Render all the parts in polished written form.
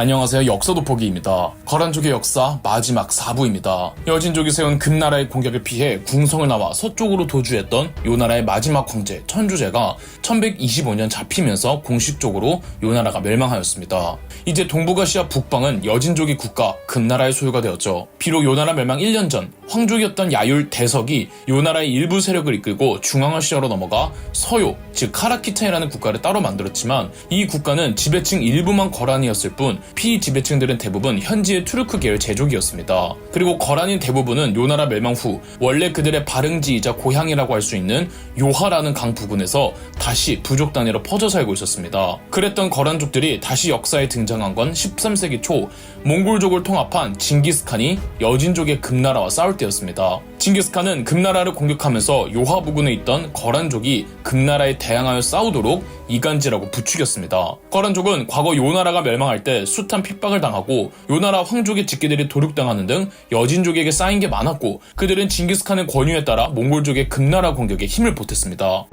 안녕하세요. 역사 돋보기입니다. 거란족의 역사 마지막 4부입니다. 여진족이 세운 금나라의 공격을 피해 궁성을 나와 서쪽으로 도주했던 요나라의 마지막 황제 천주제가 1125년 잡히면서 공식적으로 요나라가 멸망하였습니다. 이제 동북아시아 북방은 여진족의 국가 금나라의 소유가 되었죠. 비록 요나라 멸망 1년 전 황족이었던 야율 대석이 요나라의 일부 세력을 이끌고 중앙아시아로 넘어가 서요, 즉 카라키타이라는 국가를 따로 만들었지만 이 국가는 지배층 일부만 거란이었을 뿐 피지배층들은 대부분 현지의 투르크 계열 제족이었습니다. 그리고 거란인 대부분은 요나라 멸망 후 원래 그들의 발흥지이자 고향이라고 할 수 있는 요하라는 강 부근에서 다시 부족 단위로 퍼져 살고 있었습니다. 그랬던 거란족들이 다시 역사에 등장한 건 13세기 초 몽골족을 통합한 징기스칸이 여진족의 금나라와 싸울 때였습니다. 징기스칸은 금나라를 공격하면서 요하 부근에 있던 거란족이 금나라에 대항하여 싸우도록 이간질하고 부추겼습니다. 거란족은 과거 요나라가 멸망할 때 숱한 핍박을 당하고 요나라 황족의 직계들이 도륙당하는 등 여진족에게 쌓인 게 많았고 그들은 징기스칸의 권유에 따라 몽골족의 금나라 공격에 힘을 보탰습니다.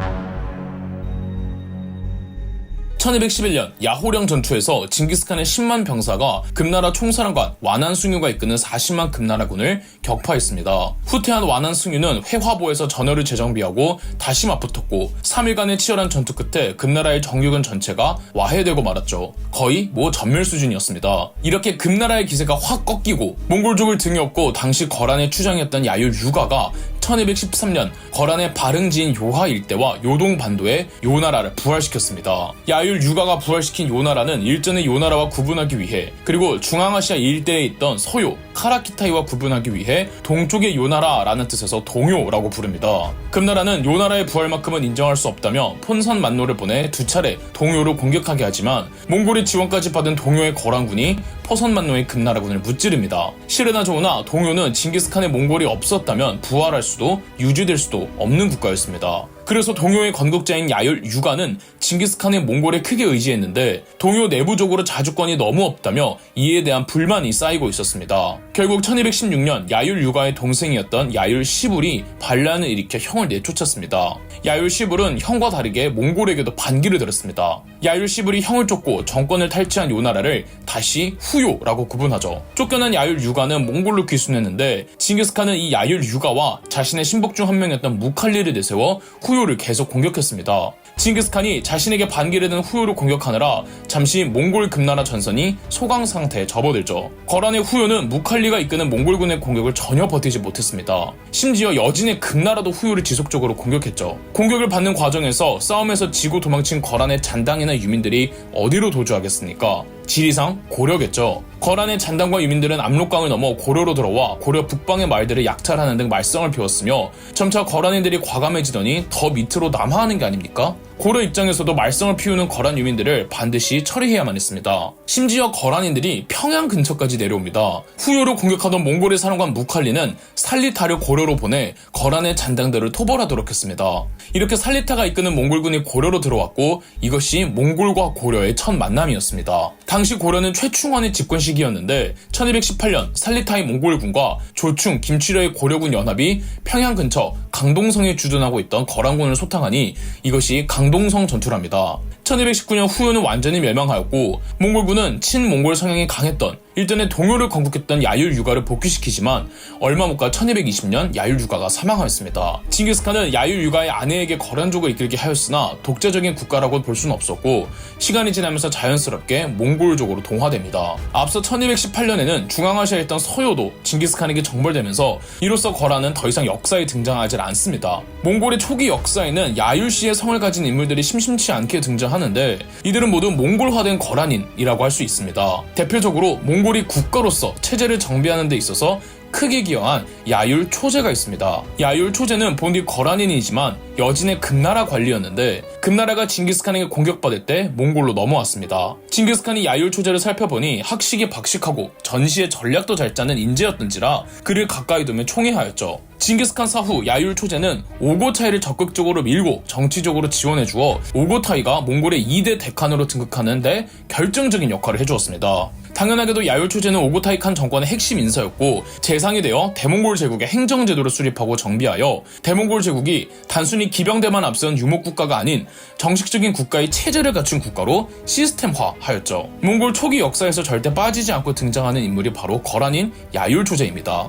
1211년 야호령 전투에서 징기스칸의 10만 병사가 금나라 총사령관 완한숭유가 이끄는 40만 금나라군을 격파했습니다. 후퇴한 완한숭유는 회화보에서 전열을 재정비하고 다시 맞붙었고 3일간의 치열한 전투 끝에 금나라의 정규군 전체가 와해되고 말았죠. 거의 전멸 수준이었습니다. 이렇게 금나라의 기세가 확 꺾이고 몽골족을 등에 업고 당시 거란의 추장이었던 야율 유가가 1213년 거란의 발흥지인 요하 일대와 요동 반도에 요나라를 부활시켰습니다. 야율 유가가 부활시킨 요나라는 일전의 요나라와 구분하기 위해 그리고 중앙아시아 일대에 있던 서요, 카라키타이와 구분하기 위해 동쪽의 요나라라는 뜻에서 동요라고 부릅니다. 금나라는 요나라의 부활만큼은 인정할 수 없다며 폰선 만노를 보내 두 차례 동요를 공격하게 하지만 몽골의 지원까지 받은 동요의 거란군이 포선만노의 금나라군을 무찌릅니다. 실으나 좋으나 동요는 징기스칸의 몽골이 없었다면 부활할 수도 유지될 수도 없는 국가였습니다. 그래서 동요의 건국자인 야율 유가는 징기스칸의 몽골에 크게 의지했는데 동요 내부적으로 자주권이 너무 없다며 이에 대한 불만이 쌓이고 있었습니다. 결국 1216년 야율 유가의 동생이었던 야율 시불이 반란을 일으켜 형을 내쫓았습니다. 야율 시불은 형과 다르게 몽골에게도 반기를 들었습니다. 야율 시불이 형을 쫓고 정권을 탈취한 요나라를 다시 후요라고 구분하죠. 쫓겨난 야율 유가는 몽골로 귀순했는데 징기스칸은 이 야율 유가와 자신의 신복 중 한 명이었던 무칼리를 내세워 후요를 계속 공격했습니다. 징기스칸이 자신에게 반기를 든 후요를 공격하느라 잠시 몽골 금나라 전선이 소강 상태에 접어들죠. 거란의 후요는 무칼리가 이끄는 몽골군의 공격을 전혀 버티지 못했습니다. 심지어 여진의 금나라도 후요를 지속적으로 공격했죠. 공격을 받는 과정에서 싸움에서 지고 도망친 거란의 잔당이나 유민들이 어디로 도주하겠습니까? 지리상 고려겠죠. 거란의 잔당과 유민들은 압록강을 넘어 고려로 들어와 고려 북방의 말들을 약탈하는 등 말썽을 피웠으며 점차 거란인들이 과감해지더니 더 밑으로 남하하는 게 아닙니까? 고려 입장에서도 말썽을 피우는 거란 유민들을 반드시 처리해야만 했습니다. 심지어 거란인들이 평양 근처까지 내려옵니다. 후요를 공격하던 몽골의 사령관 무칼리는 살리타를 고려로 보내 거란의 잔당들을 토벌하도록 했습니다. 이렇게 살리타가 이끄는 몽골군이 고려로 들어왔고 이것이 몽골과 고려의 첫 만남이었습니다. 당시 고려는 최충원의 집권 시기였는데 1218년 살리타의 몽골군과 조충, 김취려의 고려군 연합이 평양 근처 강동성에 주둔하고 있던 거란군을 소탕하니 이것이 강동성 전투랍니다. 1219년 후요는 완전히 멸망하였고 몽골군은 친몽골 성향이 강했던 일전에 동요를 건국했던 야율 유가를 복귀시키지만 얼마 못 가 1220년 야율 유가가 사망하였습니다. 징기스칸은 야율 유가의 아내에게 거란족을 이끌게 하였으나 독재적인 국가라고 볼 수는 없었고 시간이 지나면서 자연스럽게 몽골족으로 동화됩니다. 앞서 1218년에는 중앙아시아에 있던 서요도 징기스칸에게 정벌되면서 이로써 거란은 더 이상 역사에 등장하지 않습니다. 몽골의 초기 역사에는 야율씨의 성을 가진 인물들이 심심치 않게 등장하는데 이들은 모두 몽골화된 거란인이라고 할 수 있습니다. 대표적으로 몽골이 국가로서 체제를 정비하는 데 있어서 크게 기여한 야율 초제가 있습니다. 야율 초제는 본디 거란인이지만 여진의 금나라 관리였는데 금나라가 징기스칸에게 공격받을 때 몽골로 넘어왔습니다. 징기스칸이 야율 초제를 살펴보니 학식이 박식하고 전시의 전략도 잘 짜는 인재였던지라 그를 가까이 두며 총애하였죠. 징기스칸 사후 야율 초제는 오고타이를 적극적으로 밀고 정치적으로 지원해주어 오고타이가 몽골의 2대 대칸으로 등극하는데 결정적인 역할을 해주었습니다. 당연하게도 야율초제는 오고타이 칸 정권의 핵심 인사였고 재상이 되어 대몽골 제국의 행정제도를 수립하고 정비하여 대몽골 제국이 단순히 기병대만 앞세운 유목국가가 아닌 정식적인 국가의 체제를 갖춘 국가로 시스템화하였죠. 몽골 초기 역사에서 절대 빠지지 않고 등장하는 인물이 바로 거란인 야율초제입니다.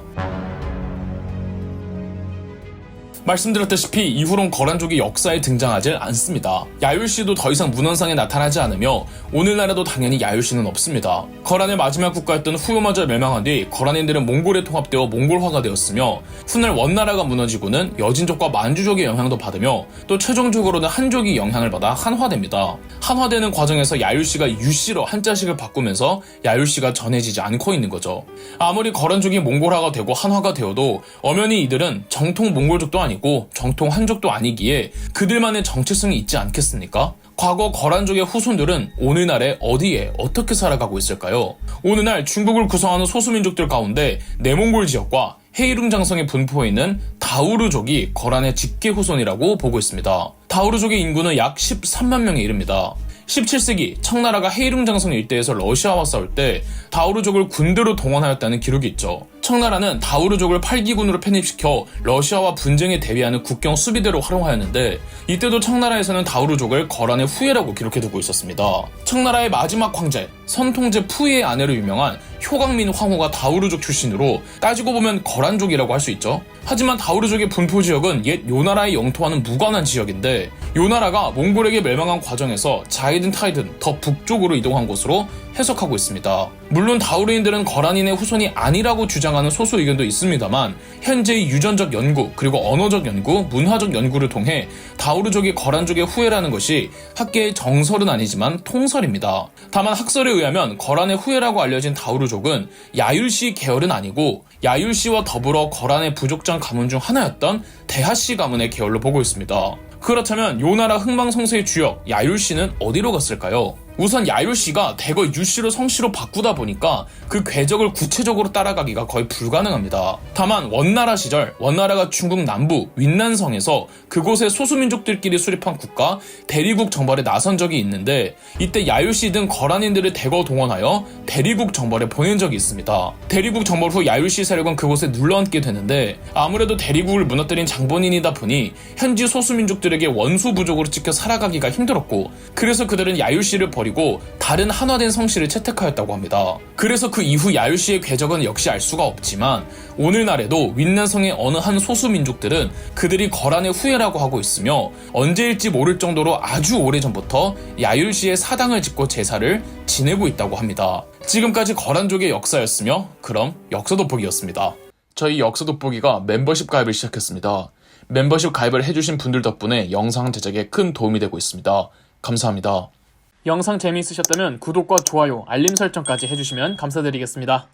말씀드렸다시피 이후론 거란족이 역사에 등장하지 않습니다. 야율시도 더 이상 문헌상에 나타나지 않으며 오늘날에도 당연히 야율시는 없습니다. 거란의 마지막 국가였던 후요마저 멸망한 뒤 거란인들은 몽골에 통합되어 몽골화가 되었으며 훗날 원나라가 무너지고는 여진족과 만주족의 영향도 받으며 또 최종적으로는 한족이 영향을 받아 한화됩니다. 한화되는 과정에서 야율시가 유씨로 한자식을 바꾸면서 야율시가 전해지지 않고 있는 거죠. 아무리 거란족이 몽골화가 되고 한화가 되어도 엄연히 이들은 정통 몽골족도 아니고 정통 한족도 아니기에 그들만의 정체성이 있지 않겠습니까? 과거 거란족의 후손들은 오늘날에 어디에 어떻게 살아가고 있을까요? 오늘날 중국을 구성하는 소수민족들 가운데 내몽골 지역과 헤이룽 장성에 분포해 있는 다우르족이 거란의 직계 후손이라고 보고 있습니다. 다우르족의 인구는 약 13만 명에 이릅니다. 17세기 청나라가 헤이룽 장성 일대에서 러시아와 싸울 때 다우르족을 군대로 동원하였다는 기록이 있죠. 청나라는 다우르족을 8기군으로 편입시켜 러시아와 분쟁에 대비하는 국경 수비대로 활용하였는데 이때도 청나라에서는 다우르족을 거란의 후예라고 기록해두고 있었습니다. 청나라의 마지막 황제 선통제 푸이의 아내로 유명한 효강민 황후가 다우르족 출신으로 따지고 보면 거란족이라고 할 수 있죠. 하지만 다우르족의 분포 지역은 옛 요나라의 영토와는 무관한 지역인데 요나라가 몽골에게 멸망한 과정에서 자이든 타이든 더 북쪽으로 이동한 곳으로 해석하고 있습니다. 물론 다우르인들은 거란인의 후손이 아니라고 주장하는 소수 의견도 있습니다만 현재의 유전적 연구 그리고 언어적 연구, 문화적 연구를 통해 다우르족이 거란족의 후예라는 것이 학계의 정설은 아니지만 통설입니다. 다만 학설에 의하면 거란의 후예라고 알려진 다우르족은 야율시 계열은 아니고 야율시와 더불어 거란의 부족장 가문 중 하나였던 대하씨 가문의 계열로 보고 있습니다. 그렇다면 요나라 흥망성쇠의 주역 야율시는 어디로 갔을까요? 우선 야율시가 대거 유씨로 성씨로 바꾸다 보니까 그 궤적을 구체적으로 따라가기가 거의 불가능합니다. 다만 원나라 시절 원나라가 중국 남부 윈난성에서 그곳의 소수민족들끼리 수립한 국가 대리국 정벌에 나선 적이 있는데 이때 야율시 등 거란인들을 대거 동원하여 대리국 정벌에 보낸 적이 있습니다. 대리국 정벌 후 야율시 세력은 그곳에 눌러앉게 되는데 아무래도 대리국을 무너뜨린 장본인이다 보니 현지 소수민족들에게 원수부족으로 찍혀 살아가기가 힘들었고 그래서 그들은 야율시를 버리고 다른 한화된 성씨를 채택하였다고 합니다. 그래서 그 이후 야율시의 궤적은 역시 알 수가 없지만 오늘날에도 윈난성의 어느 한 소수민족들은 그들이 거란의 후예라고 하고 있으며 언제일지 모를 정도로 아주 오래전부터 야율시의 사당을 짓고 제사를 지내고 있다고 합니다. 지금까지 거란족의 역사였으며 그럼 역사 돋보기였습니다. 저희 역사 돋보기가 멤버십 가입을 시작했습니다. 멤버십 가입을 해주신 분들 덕분에 영상 제작에 큰 도움이 되고 있습니다. 감사합니다. 영상 재미있으셨다면 구독과 좋아요, 알림 설정까지 해주시면 감사드리겠습니다.